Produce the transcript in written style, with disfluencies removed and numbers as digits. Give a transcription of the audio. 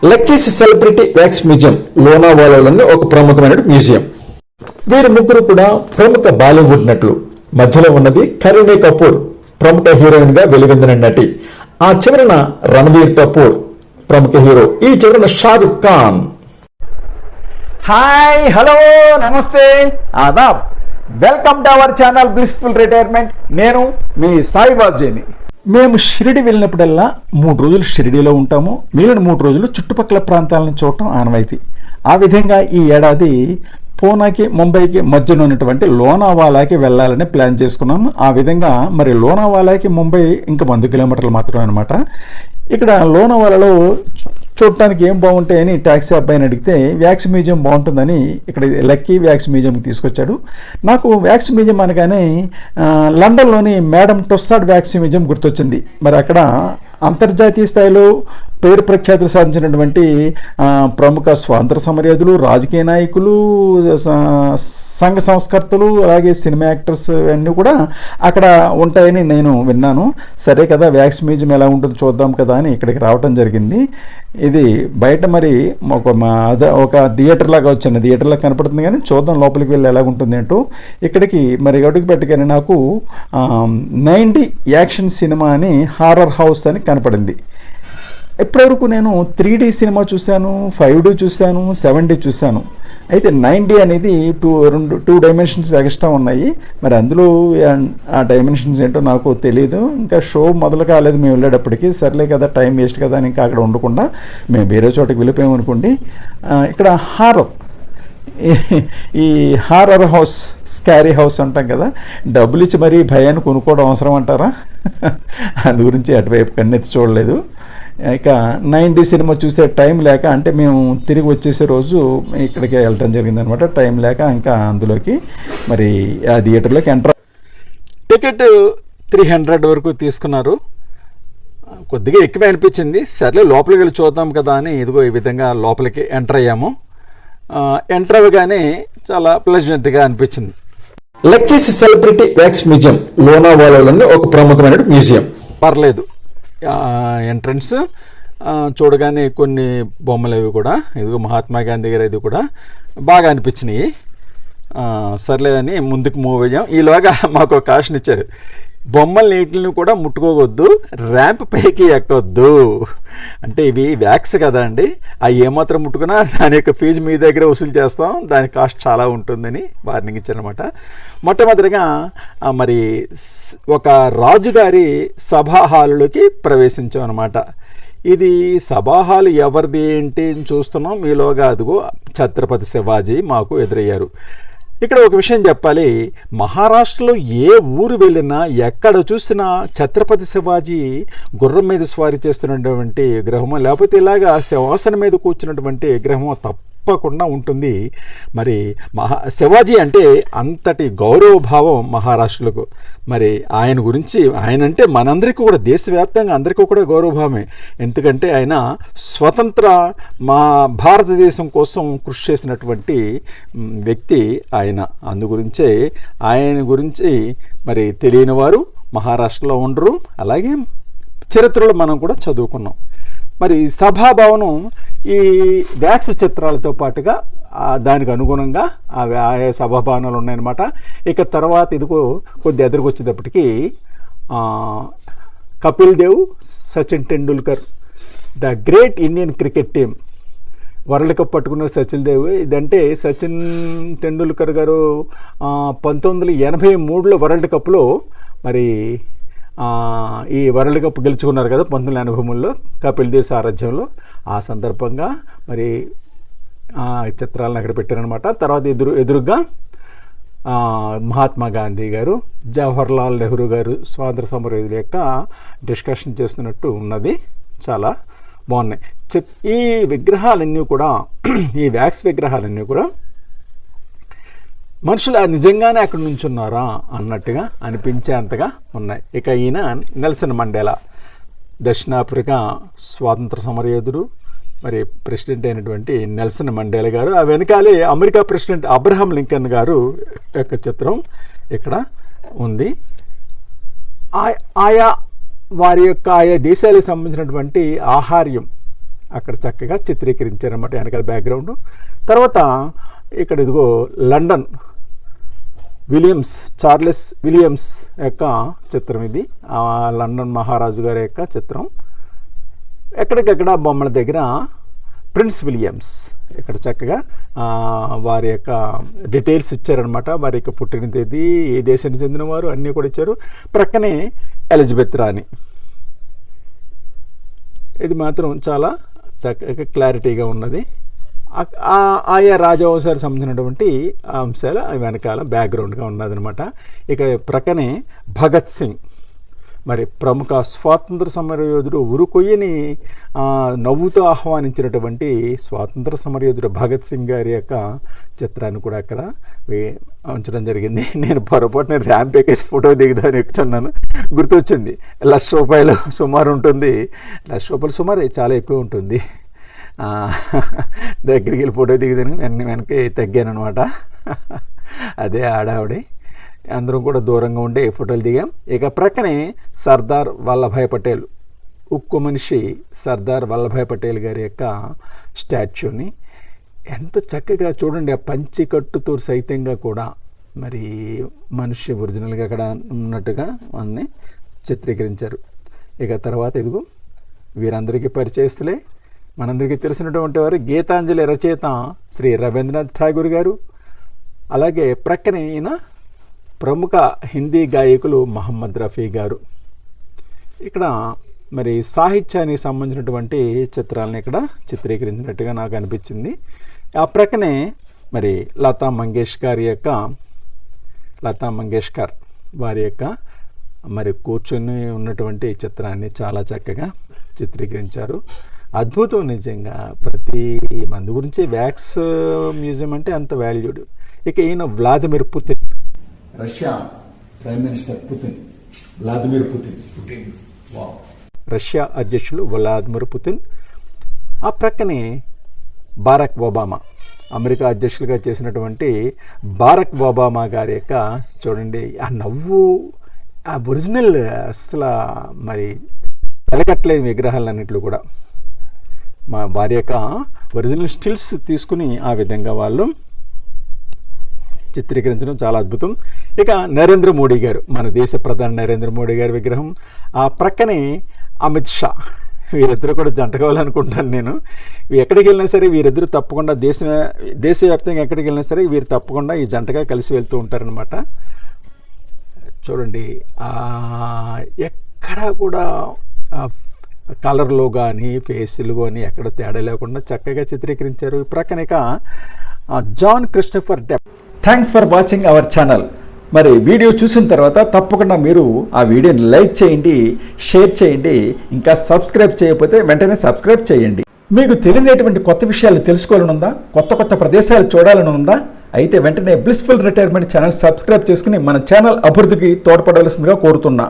Lucky's celebrity wax museum లోనావాలాలోని ఒక ప్రముఖమైన museum. వీరి ముగ్గురు కూడా ప్రముఖ బాలీవుడ్ నటులు. మధ్యలో ఉన్నది కరీనా కపూర్, ప్రముఖ హీరోయిన్ గా వెలుగొందిన నటి. ఆ చివరన రణబీర్ కపూర్, ప్రముఖ హీరో. ఈ చివరన Shahrukh Khan. Hi, hello, namaste, adaab. Welcome to our channel blissful retirement. నేను మీ సాయిబాబ్జీని. మేము షిరిడి వెళ్ళినప్పుడల్లా 3 రోజులు షిరిడిలో ఉంటాము. మిగిలిన 3 రోజులు చుట్టుపక్కల ప్రాంతాలను చూడటం ఆనవాయితీ. ఆ విధంగా ఈ ఏడాది పూనాకి ముంబైకి మధ్యన ఉన్నటువంటి లోనావాలాకి వెళ్ళాలని ప్లాన్ చేసుకున్నాము. ఆ విధంగా మరి లోనావాలాకి ముంబై ఇంకా 100 కిలోమీటర్లు మాత్రమే అనమాట. ఇక్కడ లోనావాలాలో చూడటానికి ఏం బాగుంటాయని ట్యాక్సీ అబ్బాయిని అడిగితే వ్యాక్స్ మ్యూజియం బాగుంటుందని ఇక్కడ లక్కీ వ్యాక్స్ మ్యూజియంకి తీసుకొచ్చాడు. నాకు వ్యాక్స్ మ్యూజియం అనగానే లండన్లోని మేడం టొస్సాడ్ వ్యాక్స్ మ్యూజియం గుర్తొచ్చింది. మరి అక్కడ అంతర్జాతీయ స్థాయిలో పేరు ప్రఖ్యాతులు సాధించినటువంటి ప్రముఖ స్వాతంత్ర సమరయోధులు, రాజకీయ నాయకులు, సంఘ సంస్కర్తలు, అలాగే సినిమా యాక్టర్స్ అన్నీ కూడా అక్కడ ఉంటాయని నేను విన్నాను. సరే కదా, వ్యాక్స్ మ్యూజియం ఎలా ఉంటుందో చూద్దాం కదా అని ఇక్కడికి రావడం జరిగింది. ఇది బయట మరి ఒక థియేటర్ లాగా వచ్చింది, థియేటర్లా కనపడుతుంది, కానీ చూద్దాం లోపలికి వెళ్ళి ఎలా ఉంటుంది ఏంటో. ఇక్కడికి మరి అడుగు పెట్టగానే నాకు 90 యాక్షన్ సినిమా అని హారర్ హౌస్ అని కనపడింది. ఇప్పటివరకు నేను 3D సినిమా చూశాను, 5D చూశాను, 7D చూశాను. అయితే 9D అనేది టూ డైమెన్షన్స్ ఎక్స్ట్రా ఉన్నాయి. మరి అందులో ఆ డైమెన్షన్స్ ఏంటో నాకు తెలియదు. ఇంకా షో మొదలు కాలేదు మేము వెళ్ళేటప్పటికి. సర్లే కదా, టైం వేస్ట్ కదా అని ఇంకా అక్కడ ఉండకుండా మేము వేరే చోటకి వెళ్ళిపోయామనుకోండి. ఇక్కడ హారర్, ఈ హారర్ హౌస్, స్కారీ హౌస్ అంటాం కదా, డబ్బులు ఇచ్చి మరీ భయాన్ని కొనుక్కోవడం అవసరం అంటారా? అందు గురించి అటువైపు కన్నెత్తి చూడలేదు. ఇక 90 సినిమా చూసే టైం లేక, అంటే మేము తిరిగి వచ్చేసే రోజు ఇక్కడికి వెళ్ళటం జరిగిందనమాట. టైం లేక ఇంకా అందులోకి మరి ఆ థియేటర్లోకి ఎంటర్. టికెట్ 300 వరకు తీసుకున్నారు. కొద్దిగా ఎక్కువ అనిపించింది. సర్లే లోపలికి వెళ్ళి చూద్దాం కదా అని ఇదిగో ఈ విధంగా లోపలికి ఎంటర్ అయ్యాము. ఎంటర్ అవ్వగానే చాలా ప్లెజెంట్గా అనిపించింది. లక్కీస్ సెలబ్రిటీ వ్యాక్స్ మ్యూజియం లోనావాలాలోని ఒక ప్రముఖమైన మ్యూజియం. పర్లేదు, ఎంట్రన్స్ చూడగానే కొన్ని బొమ్మలు అవి కూడా, ఇదిగో మహాత్మా గాంధీ గారు, ఇది కూడా బాగా అనిపించినాయి. సర్లేదని ముందుకు మూవ్ అయ్యాం. ఈలోగా మాకు కాషన్ ఇచ్చారు, బొమ్మల నీటిని కూడా ముట్టుకోవద్దు, ర్యాంప్ పైకి ఎక్కొద్దు. అంటే ఇవి వ్యాక్స్ కదా అండి, అవి ఏమాత్రం ముట్టుకున్నా దాని యొక్క ఫీజు మీ దగ్గర వసూలు చేస్తాం, దాని కాస్ట్ చాలా ఉంటుందని వార్నింగ్ ఇచ్చారనమాట. మొట్టమొదటిగా మరి ఒక రాజుగారి సభా హాలులోకి ప్రవేశించాం అనమాట. ఇది సభా హాలు ఎవరిది ఏంటి చూస్తున్నాం. మీలోగా అదిగో ఛత్రపతి శివాజీ మాకు ఎదురయ్యారు. ఇక్కడ ఒక విషయం చెప్పాలి, మహారాష్ట్రలో ఏ ఊరు వెళ్ళినా ఎక్కడ చూసినా ఛత్రపతి శివాజీ గుర్రం మీద స్వారీ చేస్తున్నటువంటి విగ్రహమో, లేకపోతే ఇలాగా సింహాసనం మీద కూర్చున్నటువంటి విగ్రహమో తప్పకుండా ఉంటుంది. మరి శివాజీ అంటే అంతటి గౌరవభావం మహారాష్ట్రలకు. మరి ఆయన గురించి, ఆయన అంటే మనందరికీ కూడా, దేశవ్యాప్తంగా అందరికీ కూడా గౌరవభావమే. ఎందుకంటే ఆయన స్వతంత్ర భారతదేశం కోసం కృషి చేసినటువంటి వ్యక్తి ఆయన. అందుగురించే ఆయన గురించి మరి తెలియని వారు మహారాష్ట్రలో ఉండరు. అలాగే చరిత్రలో మనం కూడా చదువుకున్నాం. మరి సభాభవనం ఈ వ్యాక్స్ చిత్రాలతో పాటుగా దానికి అనుగుణంగా ఆయా సభాభవనాలు ఉన్నాయన్నమాట. ఇక తర్వాత ఇదిగో కొద్ది ఎదురుకు వచ్చేటప్పటికి Kapil Dev, Sachin Tendulkar, the great Indian cricket team, world cup పట్టుకున్న సచిన్ దేవ్. ఇదంటే సచిన్ టెండూల్కర్ గారు 1983లో వరల్డ్ కప్లో మరి ఈ వరల్డ్ కప్ గెలుచుకున్నారు కదా 1983లో కపిల్ దేవ్ సారథ్యంలో. ఆ సందర్భంగా మరి చిత్రాలను అక్కడ పెట్టారనమాట. తర్వాత ఎదురుగా మహాత్మా గాంధీ గారు, జవహర్లాల్ నెహ్రూ గారు, స్వాతంత్ర సమరయోధుల యొక్క డిస్కషన్ చేస్తున్నట్టు ఉన్నది. చాలా బాగున్నాయి. ఈ విగ్రహాలన్నీ కూడా, ఈ వ్యాక్స్ విగ్రహాలన్నీ కూడా మనుషులు నిజంగానే అక్కడ నుంచున్నారా అన్నట్టుగా అనిపించేంతగా ఉన్నాయి. ఇక ఈయన నెల్సన్ మండేలా, దక్షిణాఫ్రికా స్వాతంత్ర సమరయోధుడు, మరి ప్రెసిడెంట్ అయినటువంటి నెల్సన్ మండేలా గారు. ఆ వెనకాలే అమెరికా ప్రెసిడెంట్ అబ్రహాం లింకన్ గారు యొక్క చిత్రం ఇక్కడ ఉంది. ఆయా వారి యొక్క ఆయా దేశాలకు సంబంధించినటువంటి ఆహార్యం అక్కడ చక్కగా చిత్రీకరించారన్నమాట వెనకాల బ్యాక్గ్రౌండ్. తర్వాత ఇక్కడ ఇదిగో లండన్ చార్లెస్ విలియమ్స్ యొక్క చిత్రం ఇది. లండన్ మహారాజు గారి యొక్క చిత్రం. ఎక్కడికక్కడ బొమ్మల దగ్గర ప్రిన్స్ విలియమ్స్ ఇక్కడ చక్కగా వారి యొక్క డీటెయిల్స్ ఇచ్చారనమాట. వారి యొక్క పుట్టిన తేదీ, ఏ దేశానికి చెందినవారు అన్నీ కూడా ఇచ్చారు. ప్రక్కనే ఎలిజబెత్ రాణి. ఇది మాత్రం చాలా చక్కగా క్లారిటీగా ఉన్నది. ఆయా రాజవంశాలకు సంబంధించినటువంటి అంశాలు వెనకాల బ్యాక్గ్రౌండ్గా ఉన్నదనమాట. ఇక ప్రక్కనే భగత్ సింగ్, మరి ప్రముఖ స్వాతంత్ర సమరయోధుడు, ఉరుకొయ్యని నవ్వుతో ఆహ్వానించినటువంటి స్వాతంత్ర సమరయోధుడు భగత్ సింగ్ గారి యొక్క చిత్రాన్ని కూడా అక్కడ ఉంచడం జరిగింది. నేను పొరపాటున ర్యాంప్ ఎక్కేసి ఫోటో దిగుదామని ఎక్కుతున్నాను, గుర్తొచ్చింది. ₹1,00,000 సుమారు ఉంటుంది. ₹1,00,000 సుమారు చాలా ఎక్కువ ఉంటుంది. దగ్గరికి వెళ్ళి ఫోటో దిగుదాను, వెనక్కి తగ్గాను అనమాట. అదే ఆడావిడి. అందరం కూడా దూరంగా ఉండే ఫోటోలు దిగాం. ఇక ప్రక్కనే సర్దార్ వల్లభాయ్ పటేల్, ఉక్కు మనిషి సర్దార్ వల్లభాయ్ పటేల్ గారి యొక్క స్టాచ్యూని ఎంత చక్కగా చూడండి. ఆ పంచికట్టుతో సైతంగా కూడా మరి మనిషి ఒరిజినల్గా అక్కడ ఉన్నట్టుగా అన్నీ చిత్రీకరించారు. ఇక తర్వాత ఇదిగో వీరందరికీ పరిచయస్తులే, మనందరికీ తెలిసినటువంటి వారు గీతాంజలి రచయిత శ్రీ రవీంద్రనాథ్ ఠాగూర్ గారు. అలాగే ప్రక్కనే ఈయన ప్రముఖ హిందీ గాయకులు మహమ్మద్ రఫీ గారు. ఇక్కడ మరి సాహిత్యానికి సంబంధించినటువంటి చిత్రాలను ఇక్కడ చిత్రీకరించినట్టుగా నాకు అనిపించింది. ఆ ప్రక్కనే మరి లతా మంగేష్కర్ వారి యొక్క మరి కూర్చొని ఉన్నటువంటి చిత్రాన్ని చాలా చక్కగా చిత్రీకరించారు. అద్భుతం నిజంగా. ప్రతి మంది గురించి వ్యాక్స్ మ్యూజియం అంటే అంత వాల్యూడ్. ఇక ఈయన Vladimir Putin, Russia prime minister Vladimir Putin, Russia అధ్యక్షులు వ్లాదిమిర్ పుతిన్. ఆ ప్రక్కనే బారక్ ఒబామా, అమెరికా అధ్యక్షులుగా చేసినటువంటి బారక్ ఒబామా గారి యొక్క చూడండి ఆ నవ్వు, ఆ ఒరిజినల్ అసలు మరి వెలకట్లేని విగ్రహాలన్నింటిలో కూడా వారి యొక్క ఒరిజినల్ స్టిల్స్ తీసుకుని ఆ విధంగా వాళ్ళు చిత్రీకరించడం చాలా అద్భుతం. ఇక నరేంద్ర మోడీ గారు, మన దేశ ప్రధాని నరేంద్ర మోడీ గారి విగ్రహం. ఆ ప్రక్కనే అమిత్ షా. వీరిద్దరూ కూడా జంట కావాలనుకుంటాను నేను. ఎక్కడికి వెళ్ళినా సరే వీరిద్దరూ తప్పకుండా దేశవ్యాప్తంగా ఎక్కడికి వెళ్ళినా సరే వీరు తప్పకుండా ఈ జంటగా కలిసి వెళ్తూ ఉంటారనమాట. చూడండి ఎక్కడా కూడా కలర్లో కానీ ఫేస్లు కానీ ఎక్కడ తేడా లేకుండా చక్కగా చిత్రీకరించారు. ప్రక్కనిక John Christopher Depp. Thanks for watching our channel. మరి వీడియో చూసిన తర్వాత తప్పకుండా మీరు ఆ వీడియోని లైక్ చేయండి, షేర్ చేయండి. ఇంకా సబ్స్క్రైబ్ చేయకపోతే వెంటనే సబ్స్క్రైబ్ చేయండి. మీకు తెలియనటువంటి కొత్త విషయాలు తెలుసుకోవాలని ఉందా? కొత్త ప్రదేశాలు చూడాలని ఉందా? అయితే వెంటనే బ్లిస్ఫుల్ రిటైర్మెంట్ ఛానల్ సబ్స్క్రైబ్ చేసుకుని మన ఛానల్ అభివృద్ధికి తోడ్పడవలసిందిగా కోరుతున్నా.